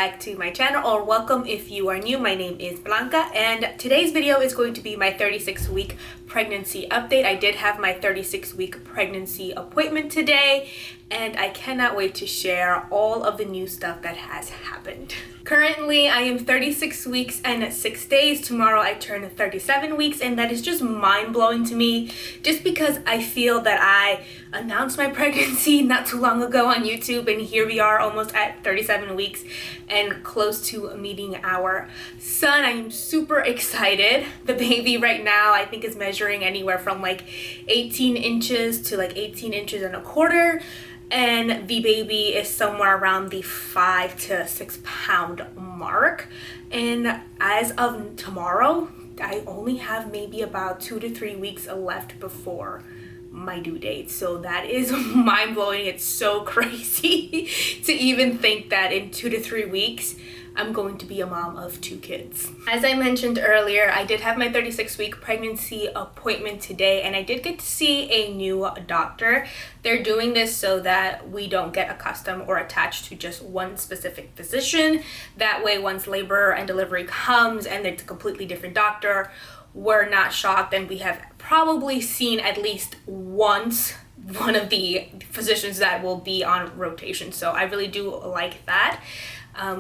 back to my channel, or welcome if you are new. My name is Blanca and today's video is going to be my 36-week pregnancy update. I did have my 36-week pregnancy appointment today and I cannot wait to share all of the new stuff that has happened. Currently, I am 36 weeks and 6 days. Tomorrow I turn 37 weeks and that is just mind-blowing to me, just because I feel that I announced my pregnancy not too long ago on YouTube and here we are almost at 37 weeks and close to meeting our son. I am super excited. The baby right now I think is measuring anywhere from like 18 inches to like 18 inches and a quarter. And the baby is somewhere around the 5 to 6 pound mark. And as of tomorrow, I only have maybe about 2 to 3 weeks left before my due date. So that is mind-blowing. It's so crazy to even think that in 2 to 3 weeks I'm going to be a mom of 2 kids. As I mentioned earlier, I did have my 36-week pregnancy appointment today and I did get to see a new doctor. They're doing this so that we don't get accustomed or attached to just one specific physician. That way, once labor and delivery comes and it's a completely different doctor, we're not shocked and we have probably seen at least once one of the physicians that will be on rotation. So I really do like that.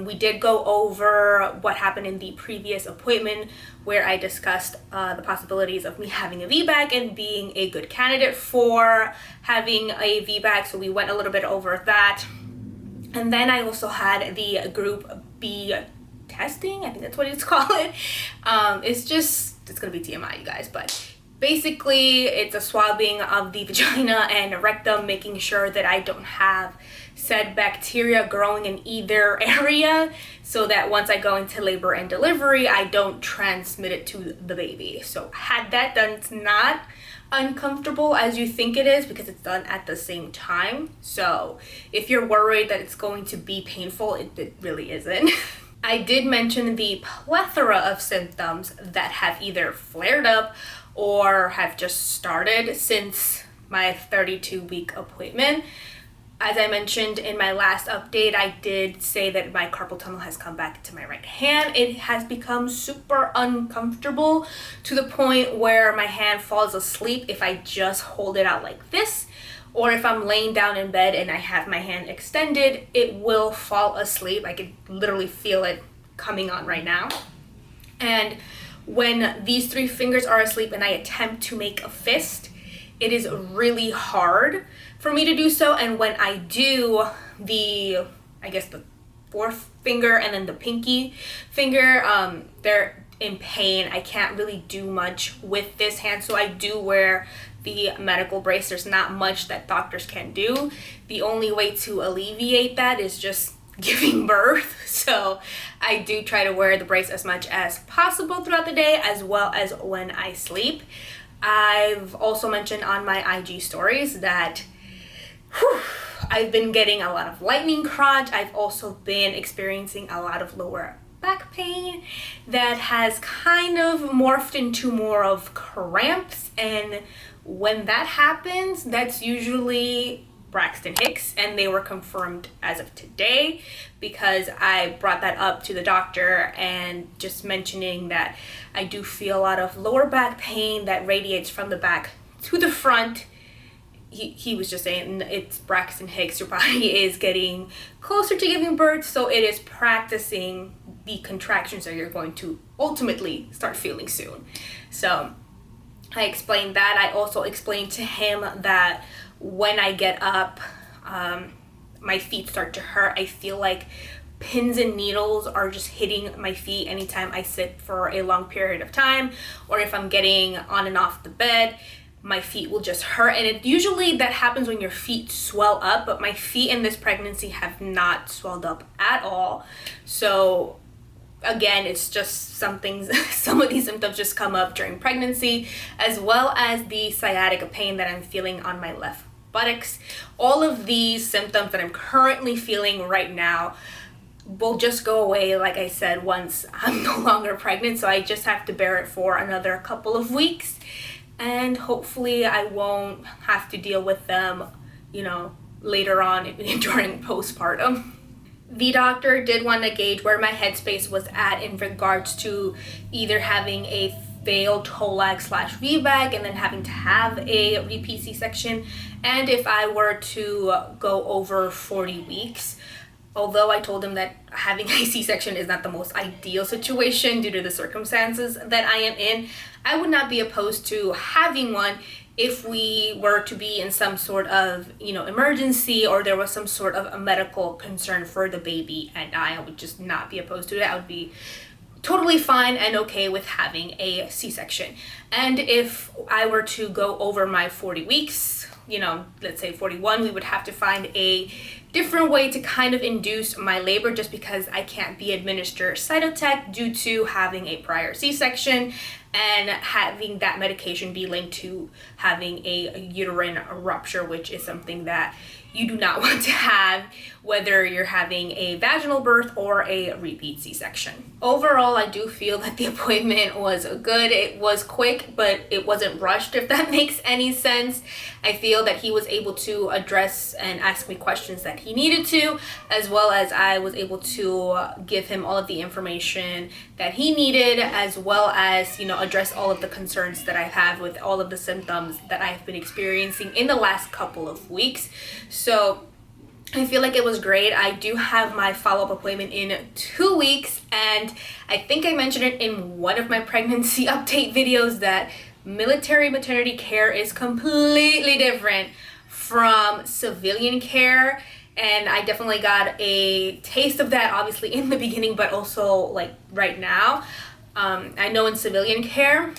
We did go over what happened in the previous appointment where I discussed the possibilities of me having a VBac and being a good candidate for having a VBac. So we went a little bit over that. And then I also had the group B testing, I think that's what it's called. It's gonna be TMI, you guys, but basically it's a swabbing of the vagina and rectum, making sure that I don't have said bacteria growing in either area, so that once I go into labor and delivery, I don't transmit it to the baby. So had that done. It's not uncomfortable as you think it is because it's done at the same time. So if you're worried that it's going to be painful, it really isn't. I did mention the plethora of symptoms that have either flared up or have just started since my 32-week appointment. As I mentioned in my last update, I did say that my carpal tunnel has come back to my right hand. It has become super uncomfortable to the point where my hand falls asleep if I just hold it out like this, or if I'm laying down in bed and I have my hand extended, it will fall asleep. I can literally feel it coming on right now. And when these 3 fingers are asleep and I attempt to make a fist, it is really hard for me to do so. And when I do, the 4th finger and then the pinky finger, they're in pain. I can't really do much with this hand, so I do wear the medical brace. There's not much that doctors can do. The only way to alleviate that is just giving birth. So I do try to wear the brace as much as possible throughout the day, as well as when I sleep. I've also mentioned on my IG stories that I've been getting a lot of lightning crotch. I've also been experiencing a lot of lower back pain that has kind of morphed into more of cramps. And when that happens, that's usually Braxton Hicks, and they were confirmed as of today because I brought that up to the doctor and just mentioning that I do feel a lot of lower back pain that radiates from the back to the front. He was just saying it's Braxton Hicks, your body is getting closer to giving birth, so it is practicing the contractions that you're going to ultimately start feeling soon. So I explained that. I also explained to him that when I get up, my feet start to hurt. I feel like pins and needles are just hitting my feet anytime I sit for a long period of time, or if I'm getting on and off the bed, my feet will just hurt. And it usually that happens when your feet swell up, but my feet in this pregnancy have not swelled up at all. So again, it's just some of these symptoms just come up during pregnancy, as well as the sciatica pain that I'm feeling on my left buttocks. All of these symptoms that I'm currently feeling right now will just go away, like I said, once I'm no longer pregnant. So I just have to bear it for another couple of weeks, and hopefully I won't have to deal with them, later on during postpartum. The doctor did want to gauge where my headspace was at in regards to either having a failed TOLAC/VBac and then having to have a repeat C-section, and if I were to go over 40 weeks. Although I told him that having a C-section is not the most ideal situation due to the circumstances that I am in, I would not be opposed to having one if we were to be in some sort of, emergency, or there was some sort of a medical concern for the baby and I would just not be opposed to it. I would be totally fine and okay with having a C-section. And if I were to go over my 40 weeks, let's say 41, we would have to find a different way to kind of induce my labor, just because I can't be administered Cytotec due to having a prior C-section and having that medication be linked to having a uterine rupture, which is something that you do not want to have, whether you're having a vaginal birth or a repeat C-section. Overall, I do feel that the appointment was good. It was quick, but it wasn't rushed, if that makes any sense. I feel that he was able to address and ask me questions that he needed to, as well as I was able to give him all of the information that he needed, as well as, address all of the concerns that I have with all of the symptoms that I've been experiencing in the last couple of weeks. So I feel like it was great. I do have my follow-up appointment in 2 weeks, and I think I mentioned it in one of my pregnancy update videos that military maternity care is completely different from civilian care, and I definitely got a taste of that, obviously in the beginning, but also like right now. I know in civilian care,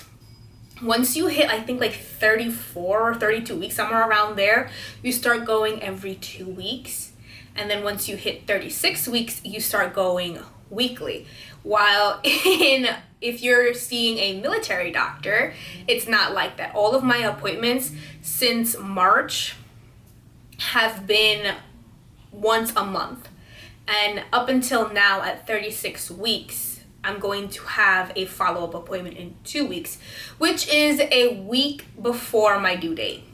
once you hit, I think like 34 or 32 weeks, somewhere around there, you start going every 2 weeks. And then once you hit 36 weeks, you start going weekly. While if you're seeing a military doctor, it's not like that. All of my appointments since March have been once a month. And up until now at 36 weeks, I'm going to have a follow-up appointment in 2 weeks, which is a week before my due date.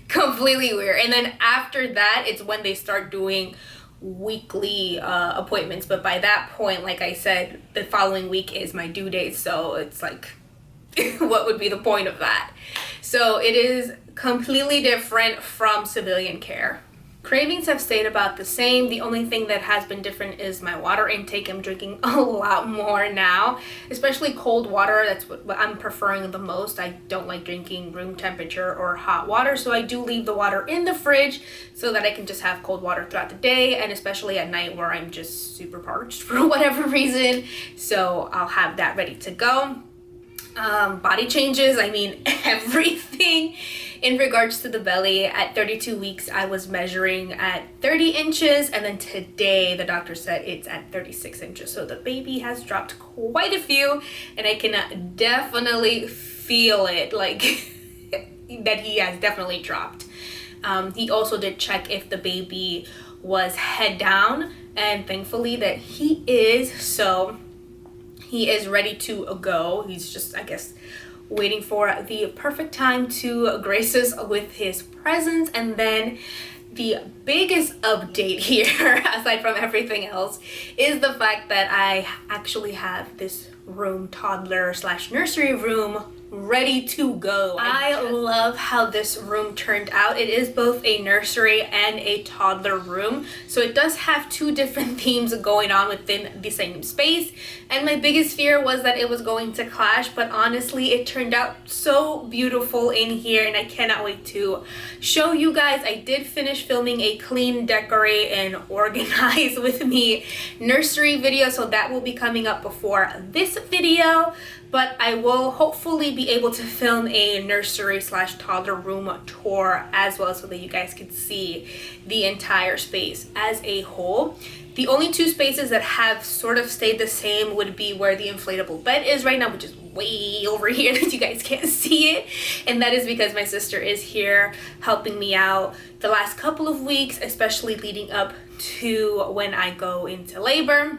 Completely weird. And then after that, it's when they start doing weekly appointments. But by that point, like I said, the following week is my due date. So it's like, what would be the point of that? So it is completely different from civilian care. Cravings have stayed about the same. The only thing that has been different is my water intake. I'm drinking a lot more now, especially cold water. That's what I'm preferring the most. I don't like drinking room temperature or hot water, so I do leave the water in the fridge so that I can just have cold water throughout the day, and especially at night where I'm just super parched for whatever reason. So I'll have that ready to go. Body changes, everything. In regards to the belly, at 32 weeks, I was measuring at 30 inches, and then today the doctor said it's at 36 inches. So the baby has dropped quite a few, and I can definitely feel it, like that he has definitely dropped. He also did check if the baby was head down, and thankfully that he is, so he is ready to go. He's just, I guess, waiting for the perfect time to grace us with his presence. And then the biggest update here, aside from everything else, is the fact that I actually have this room, toddler/nursery room, ready to go. I love how this room turned out. It is both a nursery and a toddler room, so it does have two different themes going on within the same space, and my biggest fear was that it was going to clash, but honestly it turned out so beautiful in here, and I cannot wait to show you guys. I did finish filming a clean, decorate, and organize with me nursery video, so that will be coming up before this video. But I will hopefully be able to film a nursery/toddler room tour as well, so that you guys can see the entire space as a whole. The only two spaces that have sort of stayed the same would be where the inflatable bed is right now, which is way over here that you guys can't see it. And that is because my sister is here helping me out the last couple of weeks, especially leading up to when I go into labor.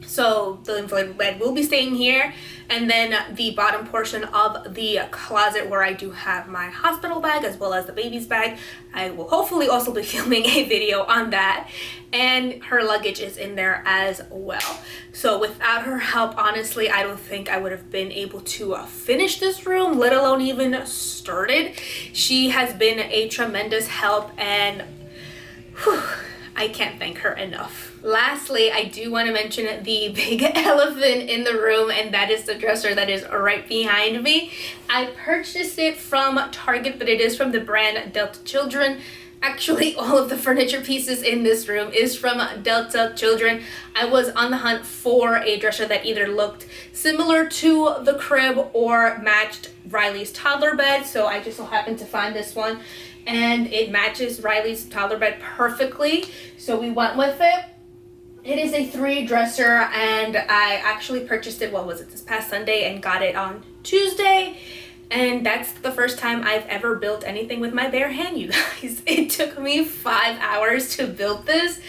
So the inflatable bed will be staying here, and then the bottom portion of the closet where I do have my hospital bag as well as the baby's bag, I will hopefully also be filming a video on that, and her luggage is in there as well. So without her help, honestly, I don't think I would have been able to finish this room, let alone even started. She has been a tremendous help, and whew, I can't thank her enough. Lastly, I do want to mention the big elephant in the room, and that is the dresser that is right behind me. I purchased it from Target, but it is from the brand Delta Children. Actually, all of the furniture pieces in this room is from Delta Children. I was on the hunt for a dresser that either looked similar to the crib or matched Riley's toddler bed, so I just so happened to find this one, and it matches Riley's toddler bed perfectly, so we went with it. It is a 3 dresser, and I actually purchased it, this past Sunday, and got it on Tuesday. And that's the first time I've ever built anything with my bare hand, you guys. It took me 5 hours to build this,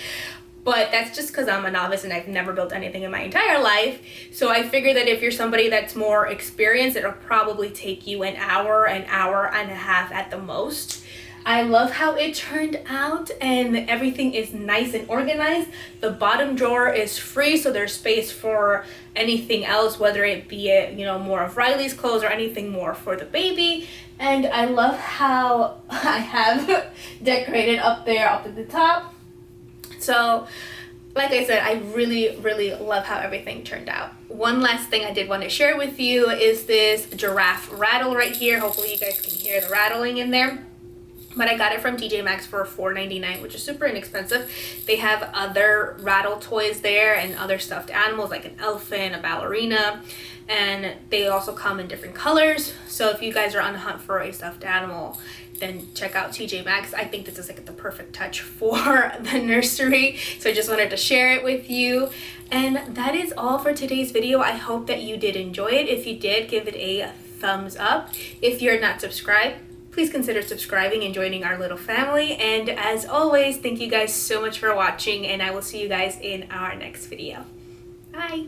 but that's just because I'm a novice and I've never built anything in my entire life. So I figure that if you're somebody that's more experienced, it'll probably take you an hour and a half at the most. I love how it turned out, and everything is nice and organized. The bottom drawer is free, so there's space for anything else, whether it be more of Riley's clothes or anything more for the baby. And I love how I have decorated up there up at the top. So like I said, I really love how everything turned out. One last thing I did want to share with you is this giraffe rattle right here. Hopefully you guys can hear the rattling in there. But I got it from TJ Maxx for $4.99, which is super inexpensive. They have other rattle toys there and other stuffed animals like an elephant, a ballerina, and they also come in different colors. So if you guys are on the hunt for a stuffed animal, then check out TJ Maxx. I think this is like the perfect touch for the nursery. So I just wanted to share it with you. And that is all for today's video. I hope that you did enjoy it. If you did, give it a thumbs up. If you're not subscribed, please consider subscribing and joining our little family. And as always, thank you guys so much for watching, and I will see you guys in our next video. Bye.